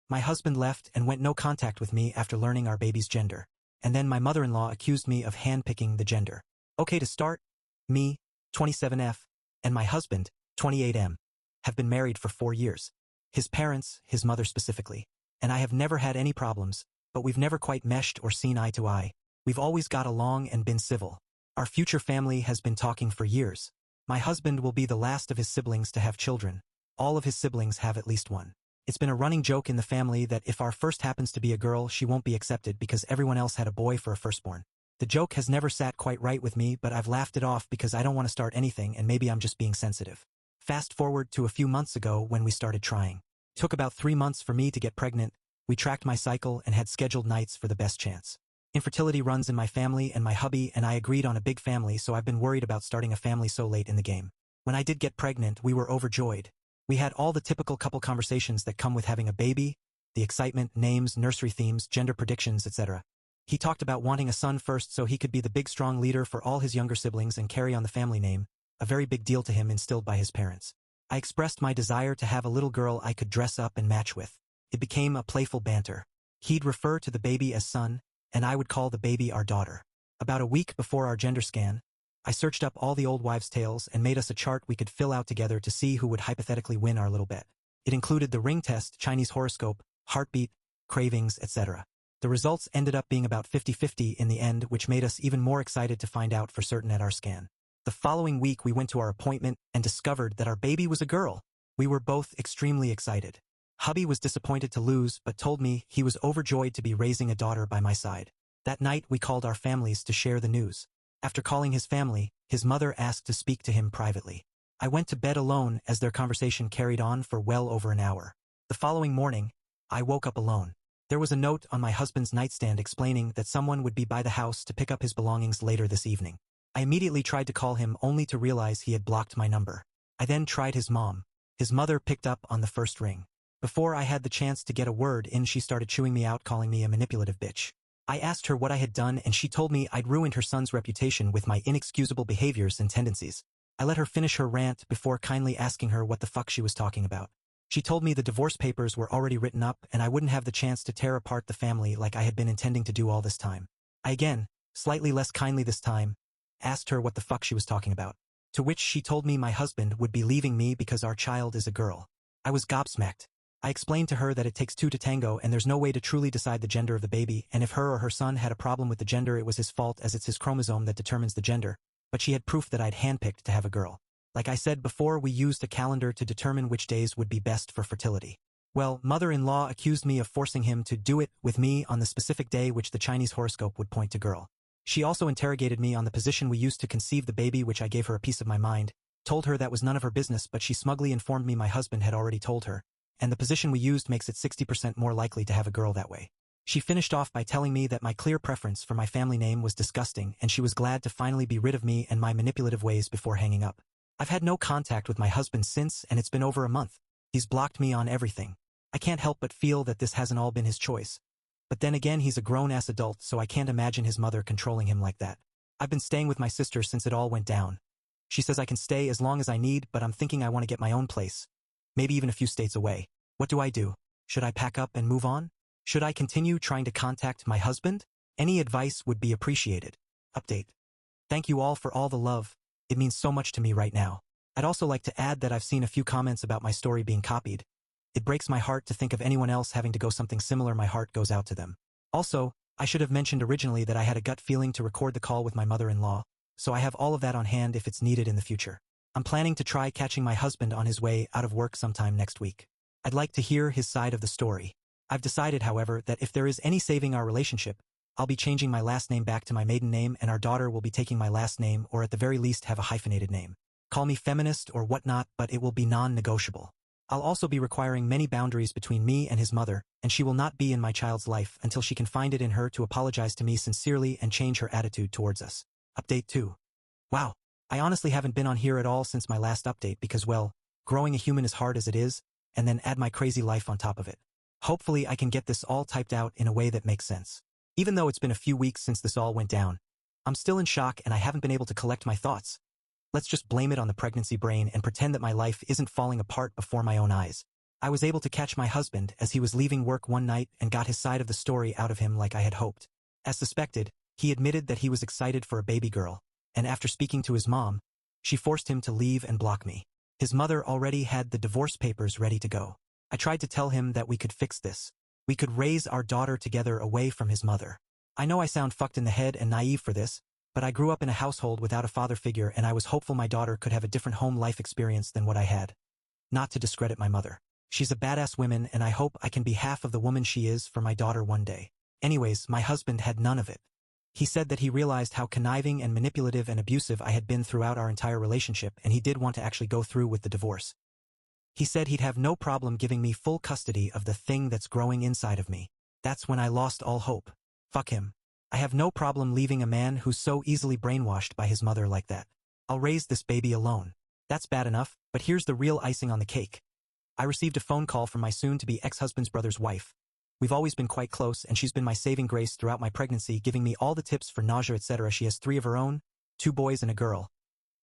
My husband left and went no contact with me after learning our baby's gender. And then my mother-in-law accused me of handpicking the gender. Okay, to start, me, 27F, and my husband, 28M, have been married for 4 years. His parents, his mother specifically, and I have never had any problems, but we've never quite meshed or seen eye to eye. We've always got along and been civil. Our future family has been talking for years. My husband will be the last of his siblings to have children. All of his siblings have at least one. It's been a running joke in the family that if our first happens to be a girl, she won't be accepted because everyone else had a boy for a firstborn. The joke has never sat quite right with me, but I've laughed it off because I don't want to start anything and maybe I'm just being sensitive. Fast forward to a few months ago when we started trying. It took about 3 months for me to get pregnant. We tracked my cycle and had scheduled nights for the best chance. Infertility runs in my family and my hubby and I agreed on a big family, so I've been worried about starting a family so late in the game. When I did get pregnant, we were overjoyed. We had all the typical couple conversations that come with having a baby, the excitement, names, nursery themes, gender predictions, etc. He talked about wanting a son first so he could be the big strong leader for all his younger siblings and carry on the family name, a very big deal to him instilled by his parents. I expressed my desire to have a little girl I could dress up and match with. It became a playful banter. He'd refer to the baby as son, and I would call the baby our daughter. About a week before our gender scan, I searched up all the old wives' tales and made us a chart we could fill out together to see who would hypothetically win our little bet. It included the ring test, Chinese horoscope, heartbeat, cravings, etc. The results ended up being about 50-50 in the end, which made us even more excited to find out for certain at our scan. The following week we went to our appointment and discovered that our baby was a girl. We were both extremely excited. Hubby was disappointed to lose but told me he was overjoyed to be raising a daughter by my side. That night we called our families to share the news. After calling his family, his mother asked to speak to him privately. I went to bed alone as their conversation carried on for well over an hour. The following morning, I woke up alone. There was a note on my husband's nightstand explaining that someone would be by the house to pick up his belongings later this evening. I immediately tried to call him only to realize he had blocked my number. I then tried his mom. His mother picked up on the first ring. Before I had the chance to get a word in, she started chewing me out, calling me a manipulative bitch. I asked her what I had done and she told me I'd ruined her son's reputation with my inexcusable behaviors and tendencies. I let her finish her rant before kindly asking her what the fuck she was talking about. She told me the divorce papers were already written up and I wouldn't have the chance to tear apart the family like I had been intending to do all this time. I again, slightly less kindly this time, asked her what the fuck she was talking about. To which she told me my husband would be leaving me because our child is a girl. I was gobsmacked. I explained to her that it takes two to tango and there's no way to truly decide the gender of the baby, and if her or her son had a problem with the gender it was his fault as it's his chromosome that determines the gender, but she had proof that I'd handpicked to have a girl. Like I said before, we used a calendar to determine which days would be best for fertility. Well, mother-in-law accused me of forcing him to do it with me on the specific day which the Chinese horoscope would point to girl. She also interrogated me on the position we used to conceive the baby, which I gave her a piece of my mind, told her that was none of her business, but she smugly informed me my husband had already told her, and the position we used makes it 60% more likely to have a girl that way. She finished off by telling me that my clear preference for my family name was disgusting and she was glad to finally be rid of me and my manipulative ways before hanging up. I've had no contact with my husband since and it's been over a month. He's blocked me on everything. I can't help but feel that this hasn't all been his choice. But then again, he's a grown-ass adult, so I can't imagine his mother controlling him like that. I've been staying with my sister since it all went down. She says I can stay as long as I need, but I'm thinking I want to get my own place. Maybe even a few states away. What do I do? Should I pack up and move on? Should I continue trying to contact my husband? Any advice would be appreciated. Update. Thank you all for all the love. It means so much to me right now. I'd also like to add that I've seen a few comments about my story being copied. It breaks my heart to think of anyone else having to go something similar. My heart goes out to them. Also, I should have mentioned originally that I had a gut feeling to record the call with my mother-in-law, so I have all of that on hand if it's needed in the future. I'm planning to try catching my husband on his way out of work sometime next week. I'd like to hear his side of the story. I've decided, however, that if there is any saving our relationship, I'll be changing my last name back to my maiden name and our daughter will be taking my last name, or at the very least have a hyphenated name. Call me feminist or whatnot, but it will be non-negotiable. I'll also be requiring many boundaries between me and his mother, and she will not be in my child's life until she can find it in her to apologize to me sincerely and change her attitude towards us. Update 2. Wow, I honestly haven't been on here at all since my last update because, well, growing a human is hard as it is, and then add my crazy life on top of it. Hopefully I can get this all typed out in a way that makes sense. Even though it's been a few weeks since this all went down, I'm still in shock and I haven't been able to collect my thoughts. Let's just blame it on the pregnancy brain and pretend that my life isn't falling apart before my own eyes. I was able to catch my husband as he was leaving work one night and got his side of the story out of him like I had hoped. As suspected, he admitted that he was excited for a baby girl, and after speaking to his mom, she forced him to leave and block me. His mother already had the divorce papers ready to go. I tried to tell him that we could fix this. We could raise our daughter together away from his mother. I know I sound fucked in the head and naive for this, but I grew up in a household without a father figure and I was hopeful my daughter could have a different home life experience than what I had. Not to discredit my mother. She's a badass woman and I hope I can be half of the woman she is for my daughter one day. Anyways, my husband had none of it. He said that he realized how conniving and manipulative and abusive I had been throughout our entire relationship and he did want to actually go through with the divorce. He said he'd have no problem giving me full custody of the thing that's growing inside of me. That's when I lost all hope. Fuck him. I have no problem leaving a man who's so easily brainwashed by his mother like that. I'll raise this baby alone. That's bad enough, but here's the real icing on the cake. I received a phone call from my soon-to-be ex-husband's brother's wife. We've always been quite close and she's been my saving grace throughout my pregnancy, giving me all the tips for nausea etc. She has 3 of her own, 2 boys and a girl.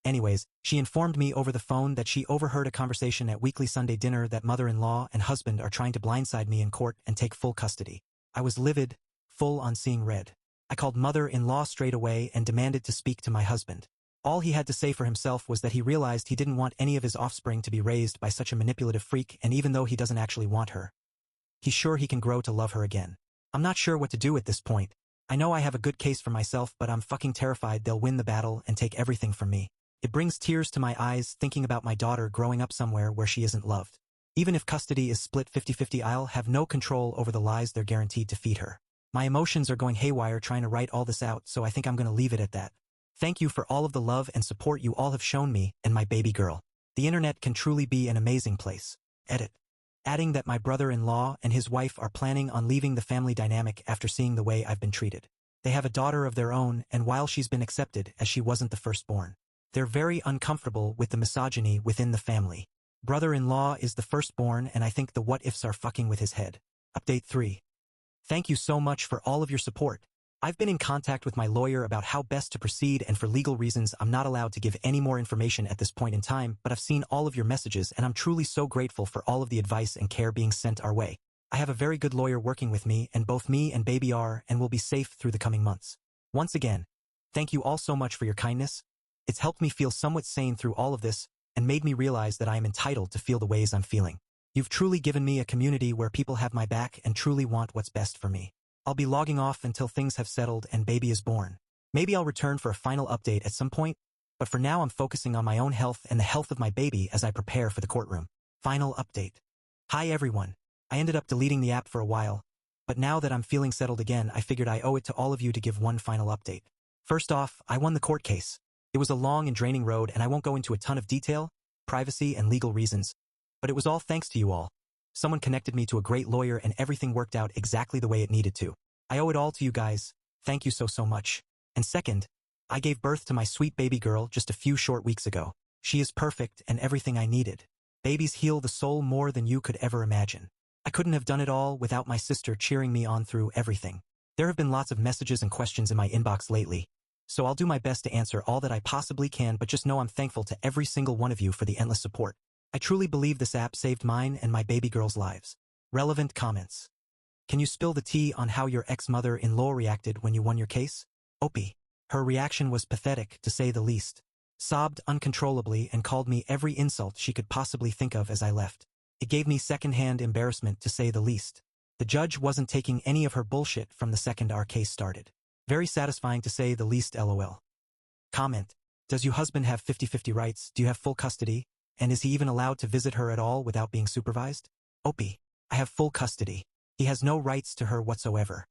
Anyways, she informed me over the phone that she overheard a conversation at weekly Sunday dinner that mother-in-law and husband are trying to blindside me in court and take full custody. I was livid, full on seeing red. I called mother-in-law straight away and demanded to speak to my husband. All he had to say for himself was that he realized he didn't want any of his offspring to be raised by such a manipulative freak, and even though he doesn't actually want her, he's sure he can grow to love her again. I'm not sure what to do at this point. I know I have a good case for myself, but I'm fucking terrified they'll win the battle and take everything from me. It brings tears to my eyes thinking about my daughter growing up somewhere where she isn't loved. Even if custody is split 50-50, I'll have no control over the lies they're guaranteed to feed her. My emotions are going haywire trying to write all this out, so I think I'm going to leave it at that. Thank you for all of the love and support you all have shown me and my baby girl. The internet can truly be an amazing place. Edit. Adding that my brother-in-law and his wife are planning on leaving the family dynamic after seeing the way I've been treated. They have a daughter of their own, and while she's been accepted as she wasn't the firstborn, they're very uncomfortable with the misogyny within the family. Brother-in-law is the firstborn and I think the what-ifs are fucking with his head. Update 3. Thank you so much for all of your support. I've been in contact with my lawyer about how best to proceed, and for legal reasons I'm not allowed to give any more information at this point in time, but I've seen all of your messages and I'm truly so grateful for all of the advice and care being sent our way. I have a very good lawyer working with me, and both me and baby are and will be safe through the coming months. Once again, thank you all so much for your kindness. It's helped me feel somewhat sane through all of this and made me realize that I am entitled to feel the ways I'm feeling. You've truly given me a community where people have my back and truly want what's best for me. I'll be logging off until things have settled and baby is born. Maybe I'll return for a final update at some point, but for now I'm focusing on my own health and the health of my baby as I prepare for the courtroom. Final update. Hi everyone. I ended up deleting the app for a while, but now that I'm feeling settled again, I figured I owe it to all of you to give one final update. First off, I won the court case. It was a long and draining road and I won't go into a ton of detail, privacy and legal reasons, but it was all thanks to you all. Someone connected me to a great lawyer and everything worked out exactly the way it needed to. I owe it all to you guys. Thank you so much. And second, I gave birth to my sweet baby girl just a few short weeks ago. She is perfect and everything I needed. Babies heal the soul more than you could ever imagine. I couldn't have done it all without my sister cheering me on through everything. There have been lots of messages and questions in my inbox lately, so I'll do my best to answer all that I possibly can, but just know I'm thankful to every single one of you for the endless support. I truly believe this app saved mine and my baby girl's lives. Relevant comments. Can you spill the tea on how your ex-mother-in-law reacted when you won your case? Opie. Her reaction was pathetic, to say the least. Sobbed uncontrollably and called me every insult she could possibly think of as I left. It gave me second-hand embarrassment, to say the least. The judge wasn't taking any of her bullshit from the second our case started. Very satisfying, to say the least, lol. Comment. Does your husband have 50-50 rights? Do you have full custody? And is he even allowed to visit her at all without being supervised? Opie. I have full custody. He has no rights to her whatsoever.